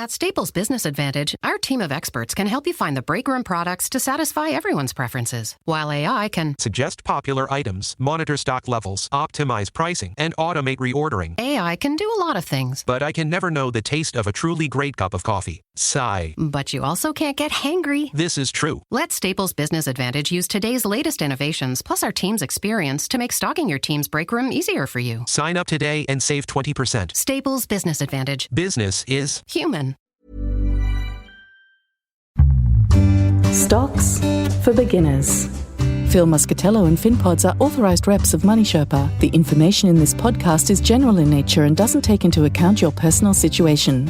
At Staples Business Advantage, our team of experts can help you find the breakroom products to satisfy everyone's preferences, while AI can suggest popular items, monitor stock levels, optimize pricing, and automate reordering. AI can do a lot of things. But I can never know the taste of a truly great cup of coffee. Sigh. But you also can't get hangry. This is true. Let Staples Business Advantage use today's latest innovations, plus our team's experience, to make stocking your team's breakroom easier for you. Sign up today and save 20%. Staples Business Advantage. Business is human. Stocks for beginners. Phil Muscatello and Finpods are authorised reps of Money Sherpa. The information in this podcast is general in nature and doesn't take into account your personal situation.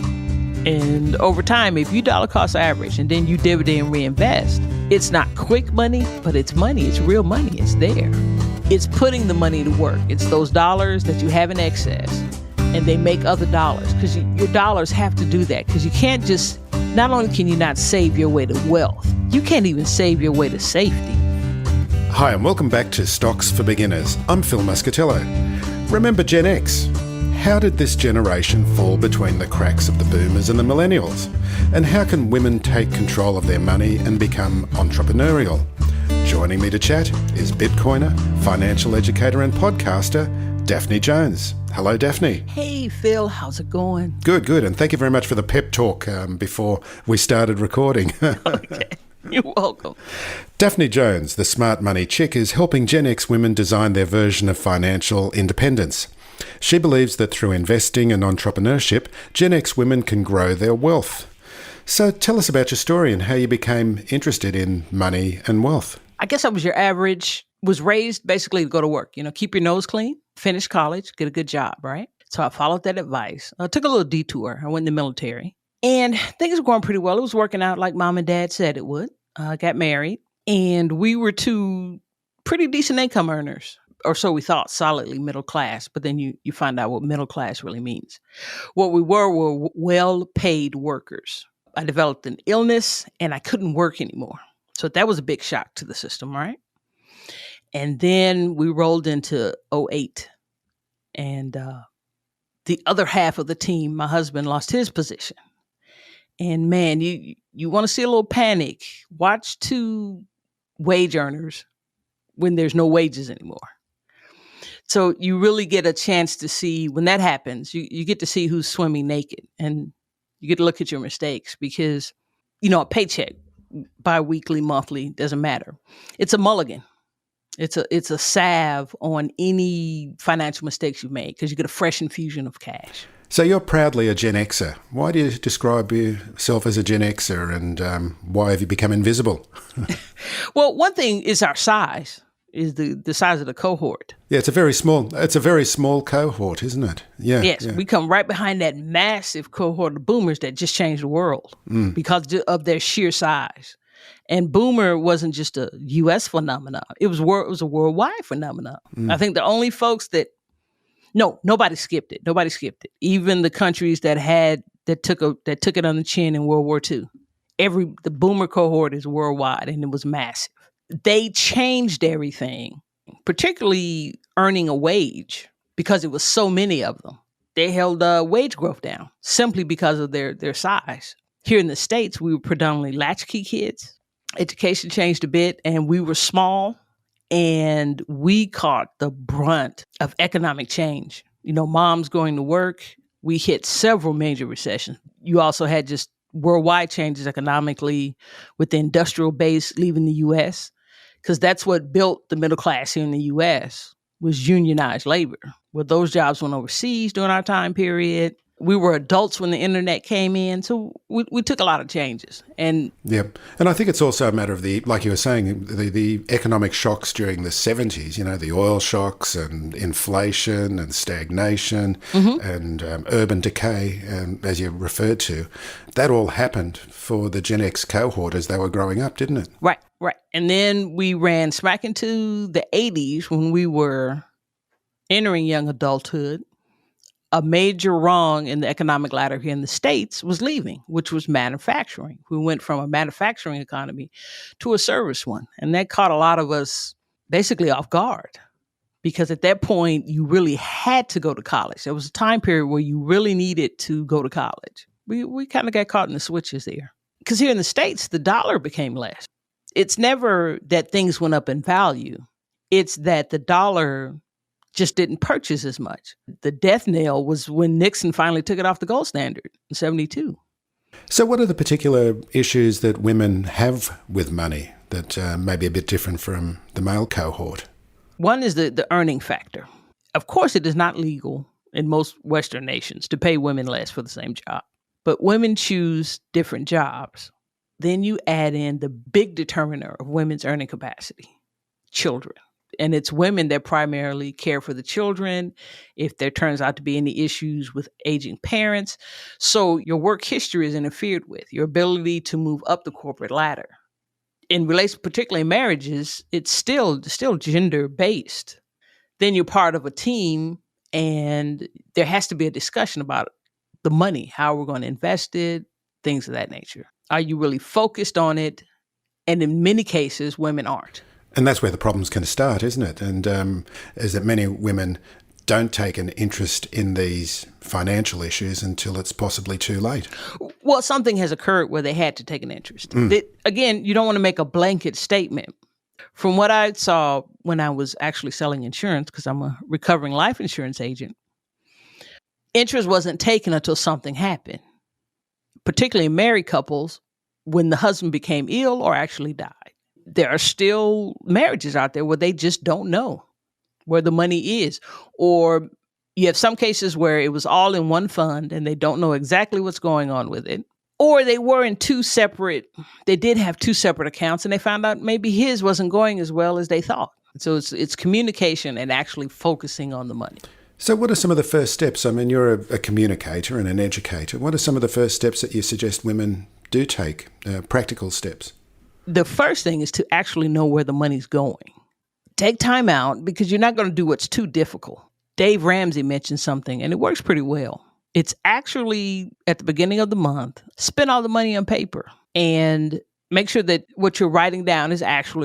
And over time, if you dollar cost average and then you dividend reinvest, it's not quick money, but it's money. It's real money. It's there. It's putting the money to work. It's those dollars that you have in excess and they make other dollars, because your dollars have to do that, because you can't just, not only can you not save your way to wealth, you can't even save your way to safety. Hi, and welcome back to Stocks for Beginners. I'm Phil Muscatello. Remember GenX? How did this generation fall between the cracks of the boomers and the millennials? And how can women take control of their money and become entrepreneurial? Joining me to chat is Bitcoiner, financial educator and podcaster, Daphne Jones. Hello, Daphne. Hey, Phil. How's it going? Good. And thank you very much for the pep talk before we started recording. Okay. You're welcome. Daphne Jones, the smart money chick, is helping Gen X women design their version of financial independence. She believes that through investing and entrepreneurship, Gen X women can grow their wealth. So tell us about your story and how you became interested in money and wealth. I guess I was raised basically to go to work, keep your nose clean, finish college, get a good job, right? So I followed that advice. I took a little detour. I went in the military and things were going pretty well. It was working out like mom and dad said it would. Got married and we were two pretty decent income earners, or so we thought, solidly middle class. But then you find out what middle class really means. What we were well-paid workers. I developed an illness and I couldn't work anymore. So that was a big shock to the system, right? And then we rolled into 2008. And the other half of the team, my husband, lost his position. And man, you want to see a little panic. Watch two wage earners when there's no wages anymore. So you really get a chance to see, when that happens, you get to see who's swimming naked. And you get to look at your mistakes because, a paycheck, bi-weekly, monthly, doesn't matter. It's a mulligan. It's a salve on any financial mistakes you've made because you get a fresh infusion of cash. So you're proudly a Gen Xer. Why do you describe yourself as a Gen Xer, and why have you become invisible? Well, one thing is our size, is the size of the cohort. Yeah, it's a very small cohort, isn't it? Yeah. Yes, yeah. We come right behind that massive cohort of boomers that just changed the world because of their sheer size. And boomer wasn't just a U.S. phenomenon. It was a worldwide phenomenon. I think the only folks nobody skipped it. Nobody skipped it. Even the countries that took it on the chin in World War II. The boomer cohort is worldwide, and it was massive. They changed everything, particularly earning a wage, because it was so many of them. They held wage growth down simply because of their size. Here in the States, we were predominantly latchkey kids. Education changed a bit, and we were small, and we caught the brunt of economic change. Moms going to work. We hit several major recessions. You also had just worldwide changes economically with the industrial base leaving the U.S., because that's what built the middle class here in the U.S. was unionized labor. Well, those jobs went overseas during our time period. We were adults when the internet came in, so we took a lot of changes. And I think it's also a matter of like you were saying, the economic shocks during the 70s, the oil shocks and inflation and stagnation and urban decay, as you referred to. That all happened for the Gen X cohort as they were growing up, didn't it? Right. And then we ran smack into the 80s when we were entering young adulthood. A major rung in the economic ladder here in the States was leaving, which was manufacturing. We went from a manufacturing economy to a service one. And that caught a lot of us basically off guard, because at that point, you really had to go to college. There was a time period where you really needed to go to college. We kind of got caught in the switches there. Because here in the States, the dollar became less. It's never that things went up in value. It's that the dollar just didn't purchase as much. The death knell was when Nixon finally took it off the gold standard in 72. So what are the particular issues that women have with money that may be a bit different from the male cohort? One is the earning factor. Of course, it is not legal in most Western nations to pay women less for the same job. But women choose different jobs. Then you add in the big determiner of women's earning capacity, children. And it's women that primarily care for the children if there turns out to be any issues with aging parents. So your work history is interfered with, your ability to move up the corporate ladder. In relation, particularly in marriages, it's still gender-based. Then you're part of a team, and there has to be a discussion about the money, how we're going to invest it, things of that nature. Are you really focused on it? And in many cases, women aren't. And that's where the problems can start, isn't it? And is that many women don't take an interest in these financial issues until it's possibly too late. Well, something has occurred where they had to take an interest. Again, you don't want to make a blanket statement. From what I saw when I was actually selling insurance, because I'm a recovering life insurance agent, interest wasn't taken until something happened, particularly in married couples when the husband became ill or actually died. There are still marriages out there where they just don't know where the money is. Or you have some cases where it was all in one fund and they don't know exactly what's going on with it. Or they were in they did have two separate accounts and they found out maybe his wasn't going as well as they thought. So it's communication and actually focusing on the money. So what are some of the first steps? I mean, you're a communicator and an educator. What are some of the first steps that you suggest women do take, practical steps? The first thing is to actually know where the money's going. Take time out because you're not going to do what's too difficult. Dave Ramsey mentioned something, and it works pretty well. It's actually at the beginning of the month, spend all the money on paper and make sure that what you're writing down is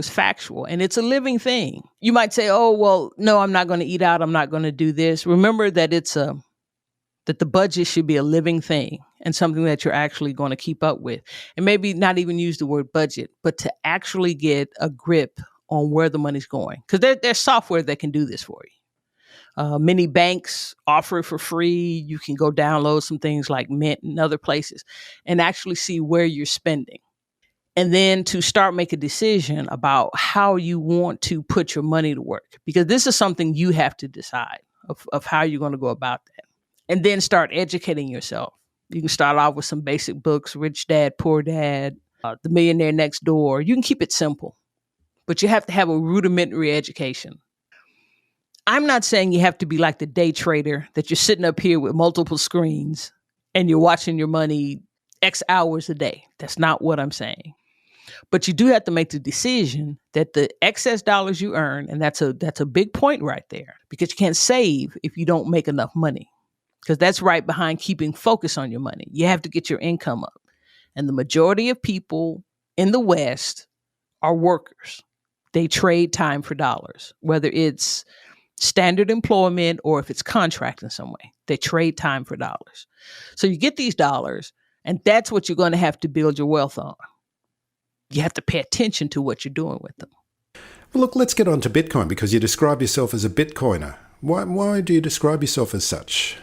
factual, and it's a living thing. You might say, oh, well, no, I'm not going to eat out. I'm not going to do this. Remember that that the budget should be a living thing and something that you're actually going to keep up with. And maybe not even use the word budget, but to actually get a grip on where the money's going. Because there's software that can do this for you. Many banks offer it for free. You can go download some things like Mint and other places and actually see where you're spending. And then to start make a decision about how you want to put your money to work. Because this is something you have to decide of how you're going to go about that. And then start educating yourself. You can start off with some basic books, Rich Dad, Poor Dad, The Millionaire Next Door. You can keep it simple, but you have to have a rudimentary education. I'm not saying you have to be like the day trader, that you're sitting up here with multiple screens and you're watching your money X hours a day. That's not what I'm saying. But you do have to make the decision that the excess dollars you earn, and that's a big point right there, because you can't save if you don't make enough money. Because that's right behind keeping focus on your money. You have to get your income up. And the majority of people in the West are workers. They trade time for dollars, whether it's standard employment or if it's contract in some way. They trade time for dollars. So you get these dollars, and that's what you're going to have to build your wealth on. You have to pay attention to what you're doing with them. Well, look, let's get on to Bitcoin, because you describe yourself as a Bitcoiner. Why do you describe yourself as such?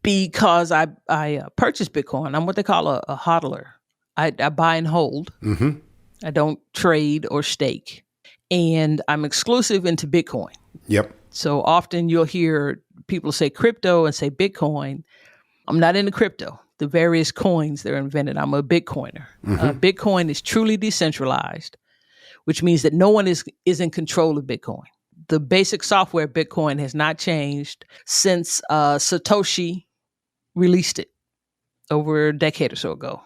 Because I purchased Bitcoin. I'm what they call a hodler. I buy and hold. Mm-hmm. I don't trade or stake. And I'm exclusive into Bitcoin. Yep. So often you'll hear people say crypto and say Bitcoin. I'm not into crypto, the various coins that are invented. I'm a Bitcoiner. Mm-hmm. Bitcoin is truly decentralized, which means that no one is in control of Bitcoin. The basic software of Bitcoin has not changed since Satoshi released it over a decade or so ago.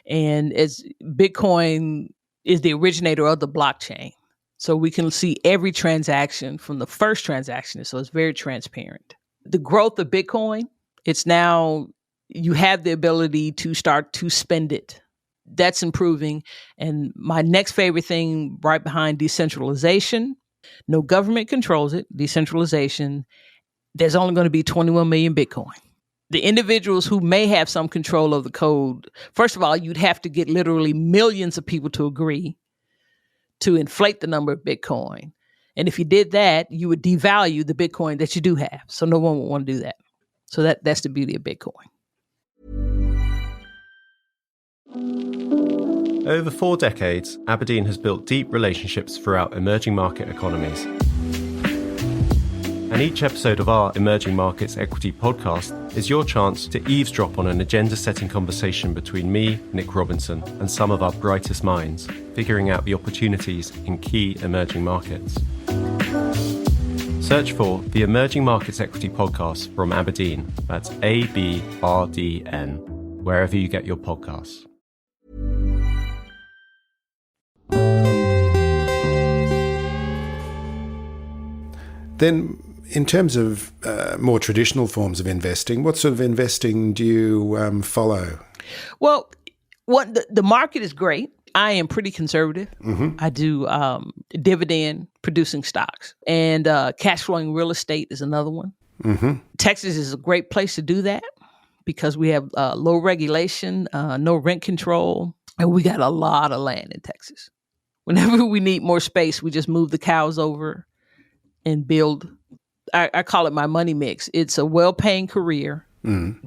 And as Bitcoin is the originator of the blockchain. So we can see every transaction from the first transaction. So it's very transparent. The growth of Bitcoin, it's now, you have the ability to start to spend it. That's improving. And my next favorite thing right behind decentralization, no government controls it, decentralization, there's only going to be 21 million Bitcoin. The individuals who may have some control of the code, first of all, you'd have to get literally millions of people to agree to inflate the number of Bitcoin. And if you did that, you would devalue the Bitcoin that you do have. So no one would want to do that. So that's the beauty of Bitcoin. Over 4 decades, Aberdeen has built deep relationships throughout emerging market economies. And each episode of our Emerging Markets Equity podcast is your chance to eavesdrop on an agenda-setting conversation between me, Nick Robinson, and some of our brightest minds, figuring out the opportunities in key emerging markets. Search for the Emerging Markets Equity podcast from Aberdeen. That's ABRDN, wherever you get your podcasts. Then, in terms of more traditional forms of investing, what sort of investing do you follow? Well, the market is great. I am pretty conservative. Mm-hmm. I do dividend producing stocks, and cash flowing real estate is another one. Mm-hmm. Texas is a great place to do that because we have low regulation, no rent control, and we got a lot of land in Texas. Whenever we need more space, we just move the cows over and build. I call it my money mix. It's a well-paying career.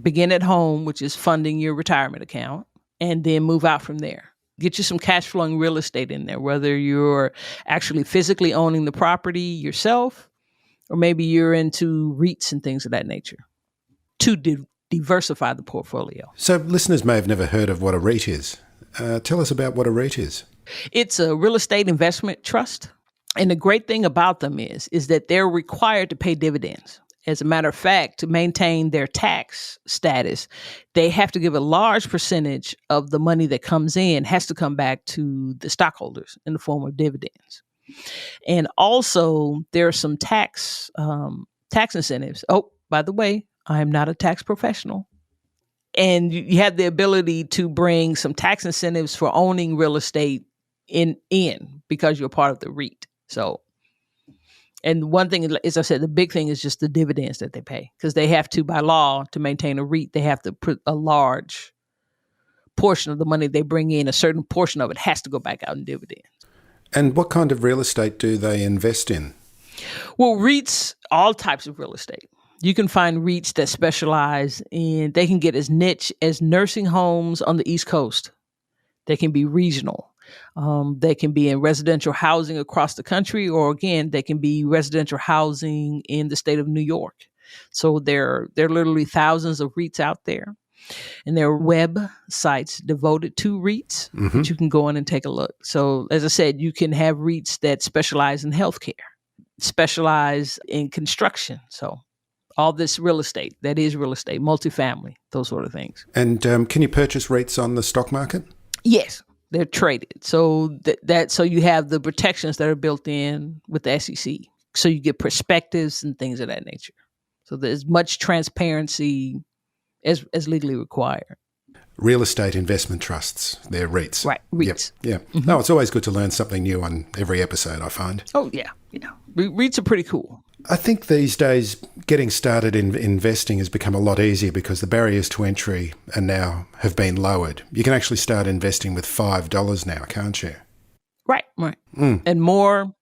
Begin at home, which is funding your retirement account, and then move out from there. Get you some cash flowing real estate in there, whether you're actually physically owning the property yourself, or maybe you're into REITs and things of that nature to diversify the portfolio. So listeners may have never heard of what a REIT is. Tell us about what a REIT is. It's a real estate investment trust. And the great thing about them is that they're required to pay dividends. As a matter of fact, to maintain their tax status, they have to give a large percentage of the money that comes in has to come back to the stockholders in the form of dividends. And also, there are some tax incentives. Oh, by the way, I am not a tax professional. And you have the ability to bring some tax incentives for owning real estate in because you're part of the REIT. So, and one thing, as I said, the big thing is just the dividends that they pay because they have to, by law, to maintain a REIT, they have to put a large portion of the money they bring in, a certain portion of it has to go back out in dividends. And what kind of real estate do they invest in? Well, REITs, all types of real estate. You can find REITs that specialize in, they can get as niche as nursing homes on the East Coast. They can be regional. They can be in residential housing across the country, or again, they can be residential housing in the state of New York. So there are literally thousands of REITs out there, and there are web sites devoted to REITs that you can go in and take a look. So as I said, you can have REITs that specialize in healthcare, specialize in construction. So all this real estate, that is real estate, multifamily, those sort of things. And can you purchase REITs on the stock market? Yes. They're traded. So so you have the protections that are built in with the SEC. So you get perspectives and things of that nature. So there's much transparency as legally required. Real estate investment trusts, they're REITs. Right, REITs. Yep. Yeah. No, it's always good to learn something new on every episode, I find. Oh, yeah. REITs are pretty cool. I think these days getting started in investing has become a lot easier because the barriers to entry have been lowered. You can actually start investing with $5 now, can't you? Right. And more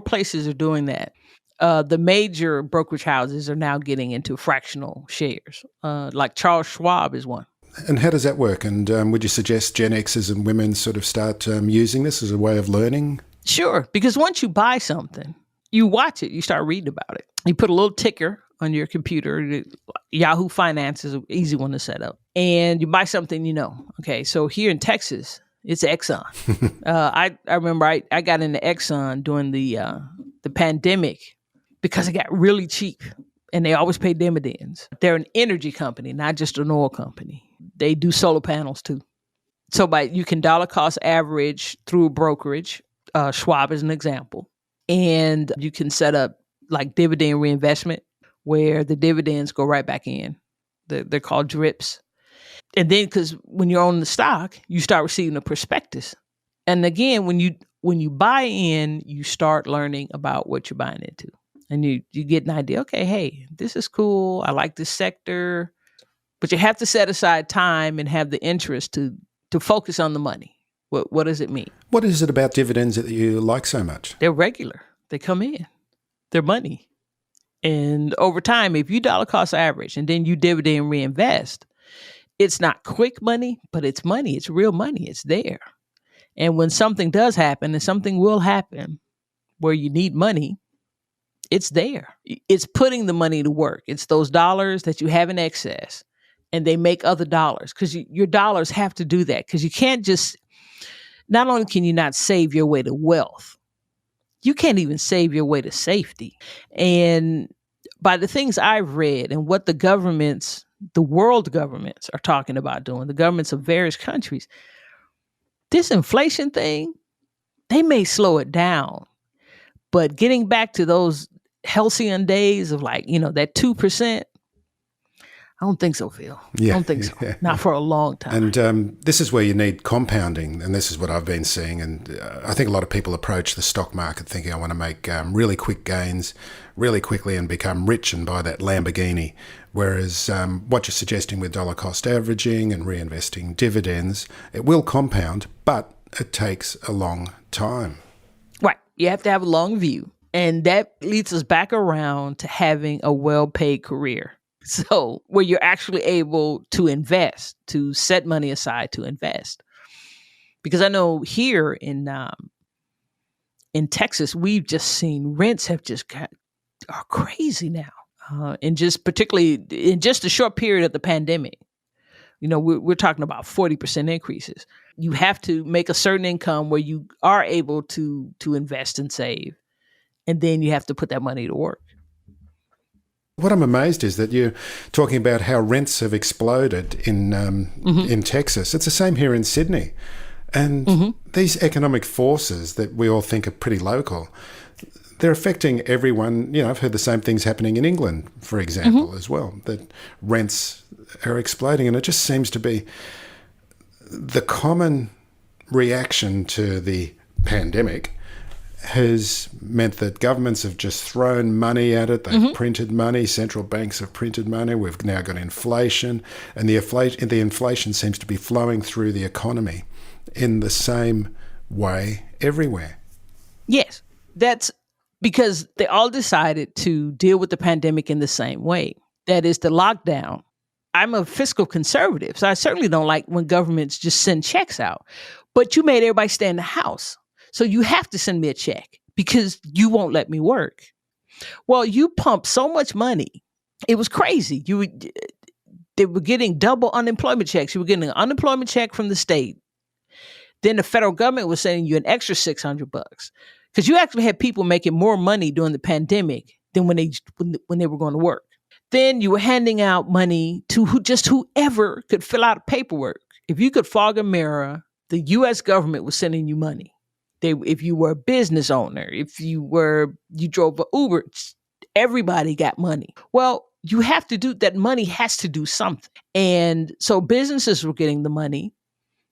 places are doing that. The major brokerage houses are now getting into fractional shares, like Charles Schwab is one. And how does that work? And would you suggest Gen Xers and women sort of start using this as a way of learning? Sure, because once you buy something, you watch it, you start reading about it. You put a little ticker on your computer. Yahoo Finance is an easy one to set up. And you buy something you know. Okay, so here in Texas, it's Exxon. I remember I got into Exxon during the pandemic because it got really cheap. And they always pay dividends. They're an energy company, not just an oil company. They do solar panels too. So you can dollar cost average through a brokerage. Schwab is an example. And you can set up like dividend reinvestment where the dividends go right back in. They're called drips. And then because when you're on the stock, you start receiving a prospectus. And again, when you buy in, you start learning about what you're buying into. And you get an idea, okay, hey, this is cool. I like this sector. But you have to set aside time and have the interest to focus on the money. What does it mean? What is it about dividends that you like so much? They're regular. They come in. They're money. And over time, if you dollar cost average and then you dividend reinvest, it's not quick money, but it's money. It's real money. It's there. And when something does happen, and something will happen where you need money, it's there. It's putting the money to work. It's those dollars that you have in excess and they make other dollars, because your dollars have to do that, because you can't just, not only can you not save your way to wealth, you can't even save your way to safety. And by the things I've read and what the world governments are talking about doing, the governments of various countries, this inflation thing, they may slow it down, but getting back to those halcyon days of that 2%, I don't think so, Phil. Yeah, I don't think so. Not for a long time. And this is where you need compounding, and this is what I've been seeing. And I think a lot of people approach the stock market thinking, I want to make really quick gains really quickly and become rich and buy that Lamborghini. Whereas what you're suggesting with dollar cost averaging and reinvesting dividends, it will compound, but it takes a long time. Right. You have to have a long view. And that leads us back around to having a well-paid career. So where you're actually able to invest, to set money aside to invest. Because I know here in Texas, we've just seen rents are crazy now. And just particularly in just a short period of the pandemic, we're talking about 40% increases. You have to make a certain income where you are able to invest and save. And then you have to put that money to work. What I'm amazed is that you're talking about how rents have exploded in Texas. It's the same here in Sydney. And these economic forces that we all think are pretty local, they're affecting everyone. I've heard the same things happening in England, for example, as well, that rents are exploding. And it just seems to be the common reaction to the pandemic has meant that governments have just thrown money at it. They've printed money. Central banks have printed money. We've now got inflation. And the inflation seems to be flowing through the economy in the same way everywhere. Yes, that's because they all decided to deal with the pandemic in the same way. That is the lockdown. I'm a fiscal conservative, so I certainly don't like when governments just send checks out. But you made everybody stay in the house. So you have to send me a check because you won't let me work. Well, you pumped so much money. It was crazy. They were getting double unemployment checks. You were getting an unemployment check from the state. Then the federal government was sending you an extra $600 because you actually had people making more money during the pandemic than when they were going to work. Then you were handing out money to whoever could fill out paperwork. If you could fog a mirror, the U.S. government was sending you money. If you were a business owner, if you drove an Uber, everybody got money. Well, you have to do that. Money has to do something. And so businesses were getting the money.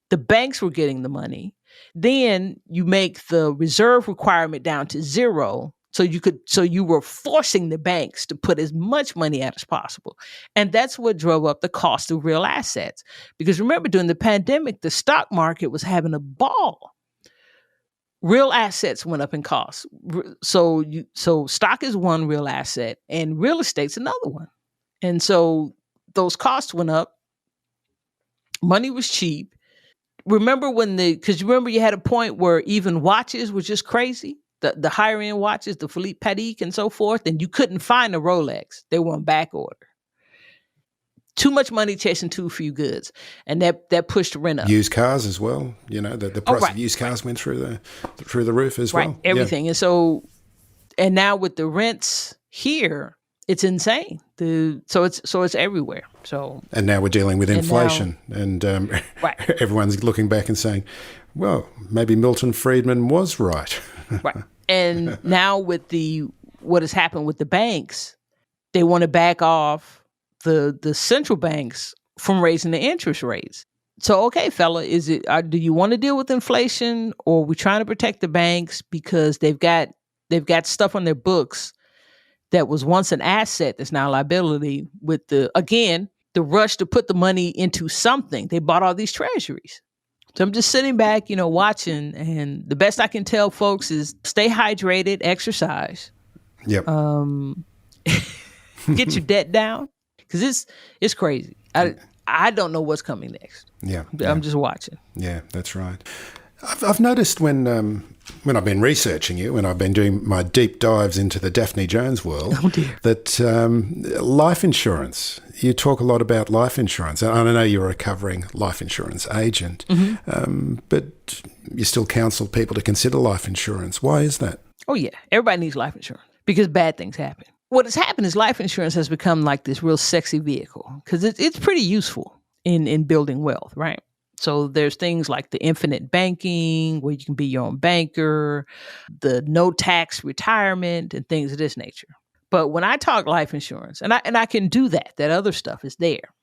The banks were getting the money. Then you make the reserve requirement down to zero. So you were forcing the banks to put as much money out as possible. And that's what drove up the cost of real assets. Because remember, during the pandemic, the stock market was having a ball. Real assets went up in cost. So stock is one real asset and real estate's another one. And so those costs went up. Money was cheap. Remember because you had a point where even watches were just crazy. The higher end watches, the Philippe Patek and so forth, and you couldn't find a Rolex. They were on back order. Too much money chasing too few goods, and that pushed the rent up. Used cars as well. The price of used cars went through the roof as well. Right, everything. Yeah. And now with the rents here, it's insane. So it's everywhere. And now we're dealing with inflation, and everyone's looking back and saying, well, maybe Milton Friedman was right. Right. And now with what has happened with the banks, they want to back off the central banks from raising the interest rates. So, okay, fella, do you want to deal with inflation, or are we trying to protect the banks because they've got stuff on their books that was once an asset that's now a liability with the the rush to put the money into something, they bought all these treasuries. So I'm just sitting back, watching. And the best I can tell folks is stay hydrated, exercise. Yep. Get your debt down, because it's crazy. I don't know what's coming next. Yeah. I'm just watching. Yeah, that's right. I've noticed when I've been researching you, when I've been doing my deep dives into the Daphne Jones world, that life insurance, you talk a lot about life insurance. And I know you're a recovering life insurance agent, but you still counsel people to consider life insurance. Why is that? Oh, yeah. Everybody needs life insurance because bad things happen. What has happened is life insurance has become like this real sexy vehicle because it's pretty useful in building wealth, right? So there's things like the infinite banking, where you can be your own banker, the no tax retirement, and things of this nature. But when I talk life insurance, and I can do that other stuff is there.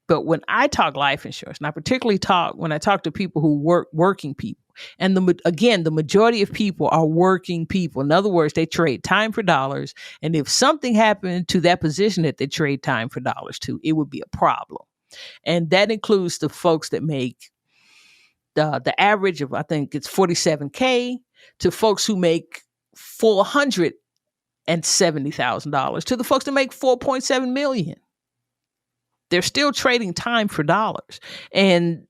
But when I talk life insurance, and I particularly when I talk to people who working people, and the majority of people are working people. In other words, they trade time for dollars. And if something happened to that position that they trade time for dollars to, it would be a problem. And that includes the folks that make the average of, I think it's $47K, to folks who make $470,000, to the folks that make $4.7 million. They're still trading time for dollars. And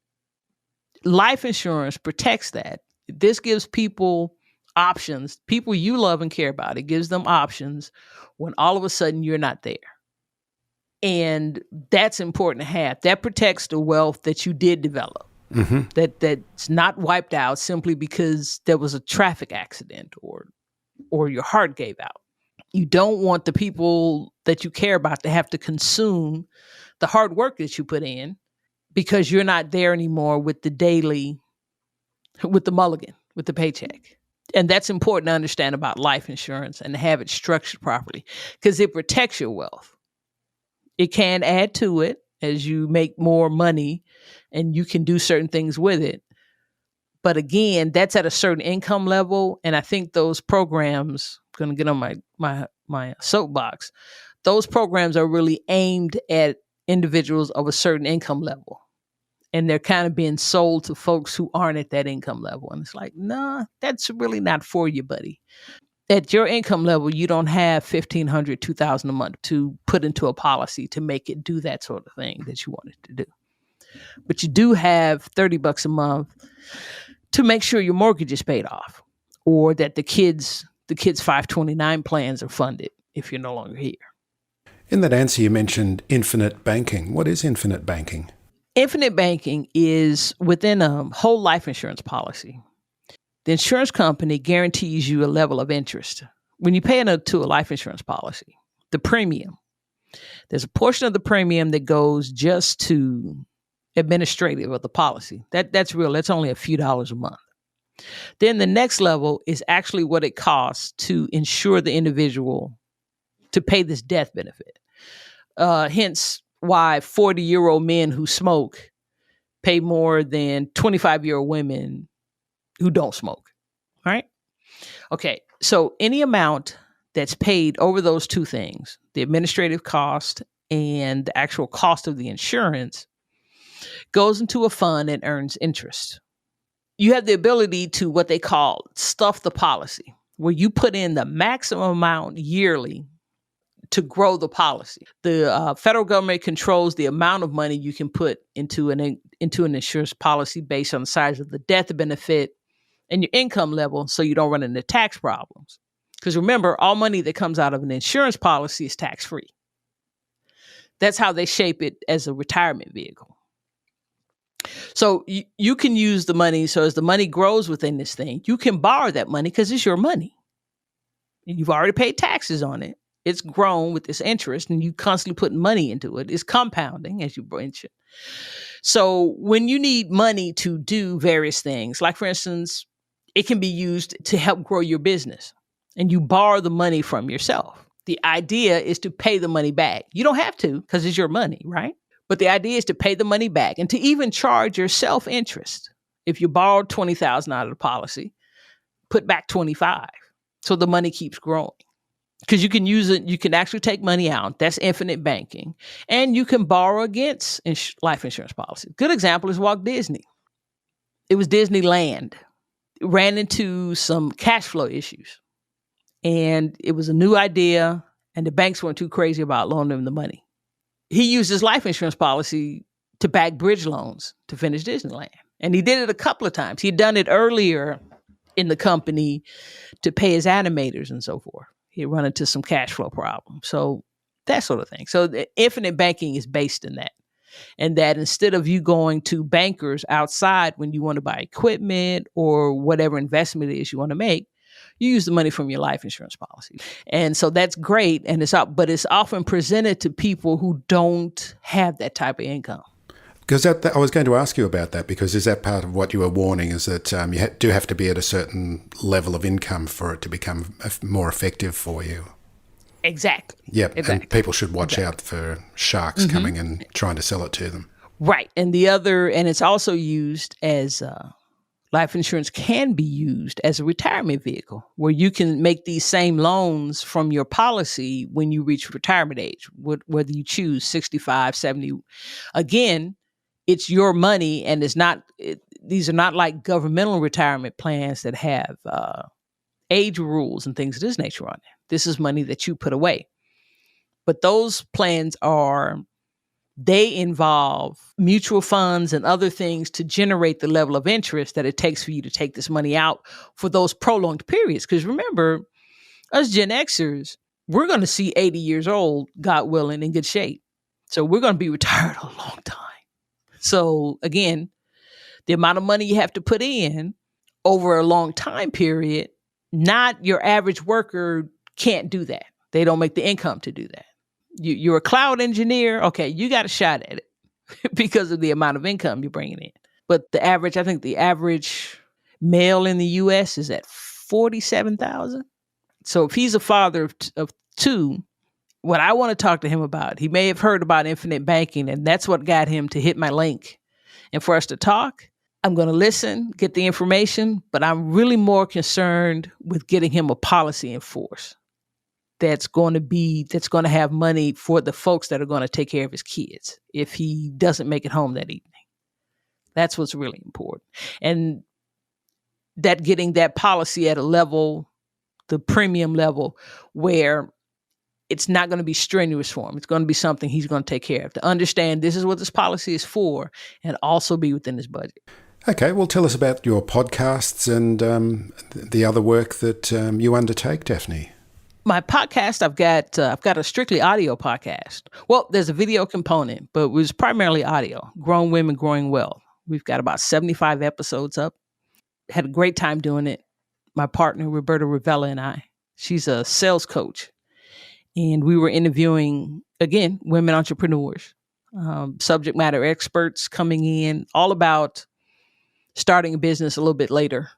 life insurance protects that. This gives people options, people you love and care about. It gives them options when all of a sudden you're not there. And that's important to have. That protects the wealth that you did develop. That's not wiped out simply because there was a traffic accident or your heart gave out. You don't want the people that you care about to have to consume the hard work that you put in because you're not there anymore with the mulligan, with the paycheck. And that's important to understand about life insurance and to have it structured properly because it protects your wealth. It can add to it as you make more money and you can do certain things with it. But again, that's at a certain income level. And I think those programs, I'm going to get on my soapbox, those programs are really aimed at individuals of a certain income level. And they're kind of being sold to folks who aren't at that income level. And it's like, nah, that's really not for you, buddy. At your income level, you don't have $1,500, $2,000 a month to put into a policy to make it do that sort of thing that you want it to do. But you do have $30 a month to make sure your mortgage is paid off or that the kids' 529 plans are funded if you're no longer here. In that answer, you mentioned infinite banking. What is infinite banking? Infinite banking is within a whole life insurance policy. The insurance company guarantees you a level of interest. When you pay into a life insurance policy, the premium, there's a portion of the premium that goes just to administrative of the policy. That's real. That's only a few dollars a month. Then the next level is actually what it costs to insure the individual to pay this death benefit. Hence why 40-year-old men who smoke pay more than 25-year-old women who don't smoke, right? Okay, so any amount that's paid over those two things, the administrative cost and the actual cost of the insurance, goes into a fund and earns interest. You have the ability to what they call stuff the policy, where you put in the maximum amount yearly to grow the policy. The federal government controls the amount of money you can put into an insurance policy based on the size of the death benefit and your income level so you don't run into tax problems. Because remember, all money that comes out of an insurance policy is tax-free. That's how they shape it as a retirement vehicle. So you can use the money. So as the money grows within this thing, you can borrow that money because it's your money. And you've already paid taxes on it. It's grown with this interest and you constantly put money into it. It's compounding, as you mentioned. So when you need money to do various things, like for instance, it can be used to help grow your business and you borrow the money from yourself. The idea is to pay the money back. You don't have to because it's your money, right? But the idea is to pay the money back and to even charge yourself interest. If you borrowed $20,000 out of the policy, put back $25,000 so the money keeps growing. because you can use it. You can actually take money out. That's infinite banking. And you can borrow against life insurance policy. Good example is Walt Disney. It was Disneyland. It ran into some cash flow issues. And it was a new idea, and the banks weren't too crazy about loaning him the money. He used his life insurance policy to back bridge loans to finish Disneyland. And he did it a couple of times. He'd done it earlier in the company to pay his animators and so forth. He'd run into some cash flow problems. So that sort of thing. So the infinite banking is based in that. And that instead of you going to bankers outside when you want to buy equipment or whatever investment it is you want to make, you use the money from your life insurance policy. And so that's great. And but it's often presented to people who don't have that type of income. Because I was going to ask you about that, because is that part of what you were warning, is that you do have to be at a certain level of income for it to become more effective for you? Exactly. Yep. Exactly. And people should watch out for sharks coming and trying to sell it to them. Right. And it's also used as life insurance can be used as a retirement vehicle where you can make these same loans from your policy when you reach retirement age, whether you choose 65, 70. Again, it's your money, and these are not like governmental retirement plans that have age rules and things of this nature on it. This is money that you put away. But those plans they involve mutual funds and other things to generate the level of interest that it takes for you to take this money out for those prolonged periods. Because remember, us Gen Xers, we're going to see 80 years old, God willing, in good shape. So we're going to be retired a long time. So again, the amount of money you have to put in over a long time period, not your average worker can't do that. They don't make the income to do that. You're a cloud engineer. Okay, you got a shot at it because of the amount of income you're bringing in. But I think the average male in the U.S. is at 47,000. So if he's a father of two, what I want to talk to him about, he may have heard about infinite banking, and that's what got him to hit my link. And for us to talk, I'm going to listen, get the information, but I'm really more concerned with getting him a policy in force that's going to have money for the folks that are going to take care of his kids if he doesn't make it home that evening. That's what's really important. And that getting that policy at a level, the premium level, where it's not going to be strenuous for him. It's going to be something he's going to take care of, to understand this is what this policy is for and also be within his budget. Okay, well, tell us about your podcasts and the other work that you undertake, Daphne. My podcast, I've got a strictly audio podcast. Well, there's a video component, but it was primarily audio. Grown Women Growing Wealth. We've got about 75 episodes up. Had a great time doing it. My partner, Roberta Ravella, and I. She's a sales coach. And we were interviewing, again, women entrepreneurs, subject matter experts coming in, all about starting a business a little bit later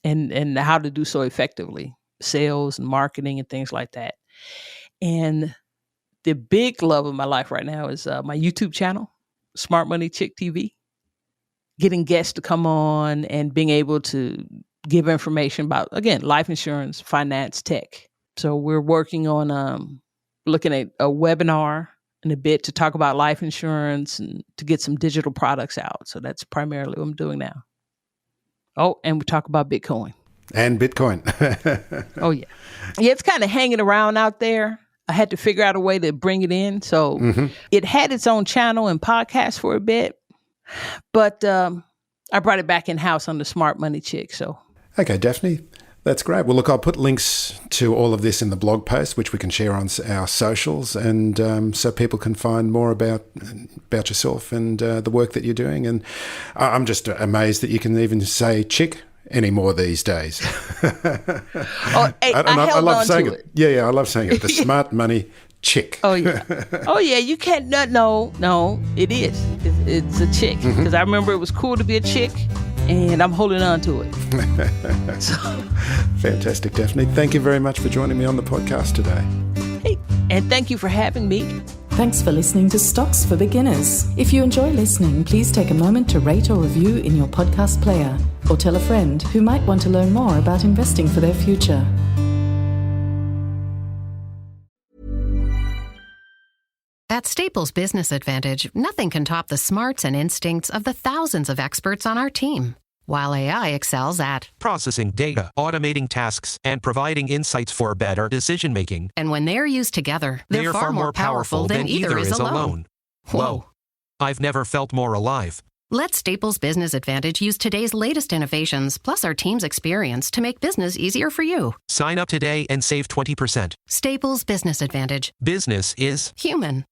and how to do so effectively. Sales and marketing and things like that. And the big love of my life right now is my YouTube channel, Smart Money Chick TV. Getting guests to come on and being able to give information about, again, life insurance, finance, tech. So we're working on looking at a webinar in a bit to talk about life insurance and to get some digital products out. So that's primarily what I'm doing now. Oh, and we talk about Bitcoin. And Bitcoin. Oh, yeah. Yeah, it's kind of hanging around out there. I had to figure out a way to bring it in. So it had its own channel and podcast for a bit. But I brought it back in-house on the Smart Money Chick. So. Okay, Daphne. That's great. Well, look, I'll put links to all of this in the blog post, which we can share on our socials, and so people can find more about yourself and the work that you're doing. And I'm just amazed that you can even say chick anymore these days. I love saying it. Yeah, I love saying it. The Smart Money Chick. Oh yeah. You can't. No. It is. It's a chick because I remember it was cool to be a chick. And I'm holding on to it. Fantastic, Daphne. Thank you very much for joining me on the podcast today. Hey, and thank you for having me. Thanks for listening to Stocks for Beginners. If you enjoy listening, please take a moment to rate or review in your podcast player, or tell a friend who might want to learn more about investing for their future. At Staples Business Advantage, nothing can top the smarts and instincts of the thousands of experts on our team. While AI excels at processing data, automating tasks, and providing insights for better decision-making. And when they're used together, They they're are far more powerful than either is alone. Whoa. I've never felt more alive. Let Staples Business Advantage use today's latest innovations, plus our team's experience, to make business easier for you. Sign up today and save 20%. Staples Business Advantage. Business is Human.